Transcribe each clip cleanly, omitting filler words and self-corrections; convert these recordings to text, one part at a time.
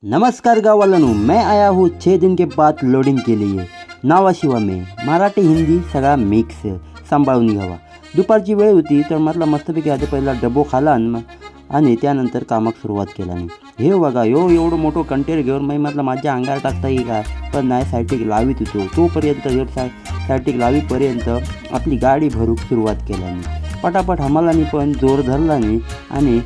नमस्कार गावालानू, मैं आया हूँ 6 दिन के बाद लोडिंग के लिए नावाशिवा में. मराठी हिंदी सगळा मिक्स सांभाळून घ्यावा. दुपारची वेळ होती तर म्हटलं मस्तपैकी आधी पहिला डबो खाला आणि त्यानंतर कामाक सुरुवात केला. नाही हे बघा एवढं मोठं कंटेनर घेऊन मी म्हटलं माझ्या अंगावर टाकता येईल का, पण नाही सायटिक लावित होतो. तोपर्यंत सायटिक लावीपर्यंत आपली गाडी भरूक सुरुवात केला. पटापट हमालानी पण जोर धरला नाही आणि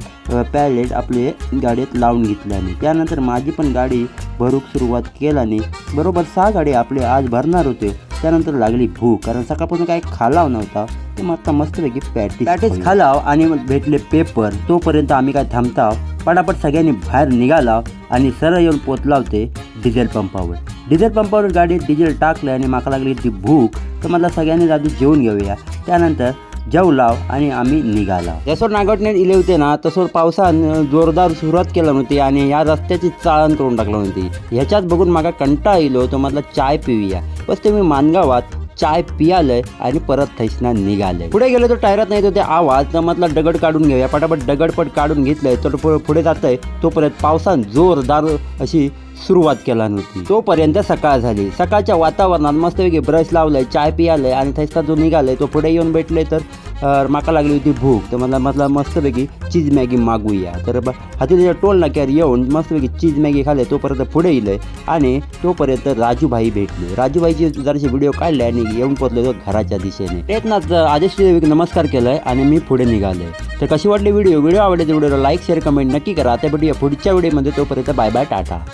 पॅलेट आपले गाडीत लावून घेतल्याने त्यानंतर माझी पण गाडी भरूक सुरुवात केल्याने बरोबर 6 गाडी आपले आज भरणार होते. त्यानंतर लागली भूक, कारण सकाळपासून काही खालाव नव्हता. ते मग मस्तपैकी पॅटीस खालाव आणि भेटले पेपर. तोपर्यंत आम्ही काय थांबताव, पटापट सगळ्यांनी बाहेर निघाला आणि सरळ येऊन पोचला होते डिझेल पंपावर. डिझेल पंपावर गाडीत डिझेल टाकलं आणि माका लागली ती भूक, तर मला सगळ्यांनी आधी जेवून घेऊया. त्यानंतर जेवलाव आणि आम्ही निघाला. जसं नागवटण्यात इले होते ना, तसं पावसानं जोरदार सुरुवात केली नव्हती आणि या रस्त्याची चाळण करून टाकली होती. ह्याच्यात बघून मागा कंटाळा येलो, तो म्हटलं चाय पिऊया. बस ते मी मानगावात चाय पियालंय आणि परत थैसना निघालंय. पुढे गेलो तर टायरात नाही तो ते आवाज, तर म्हटलं दगड काढून घेऊया. पटापट दगडपट काढून घेतलंय तर पुढे जातंय. तोपर्यंत पावसानं जोरदार अशी सुरुवात केला नव्हती. तोपर्यंत सकाळ झाली. सकाळच्या वातावरणात मस्तपैकी ब्रश लावलंय, चाय पियालंय आणि थैसना जो निघालंय तो पुढे येऊन भेटले. तर माका लागली होती भूक, तर म्हटलं मस्तपैकी चीज मॅगी मागूया. तर हाती त्याच्या टोल नाक्यावर येऊन मस्तपैकी चीज मॅगी खाल्ले. तोपर्यंत पुढे येईल आणि तोपर्यंत राजूभाई भेटले. राजूभाईची जराशी व्हिडिओ काढले आणि येऊन पोचले तो घराच्या दिशेने. प्रयत्नात आदेश नमस्कार केलाय आणि मी पुढे निघाले. तर कशी वाटली व्हिडिओ आवडली तर व्हिडिओला लाईक शेअर कमेंट नक्की करा. आता भेटूया पुढच्या व्हिडिओमध्ये. तोपर्यंत बाय बाय, टाटा.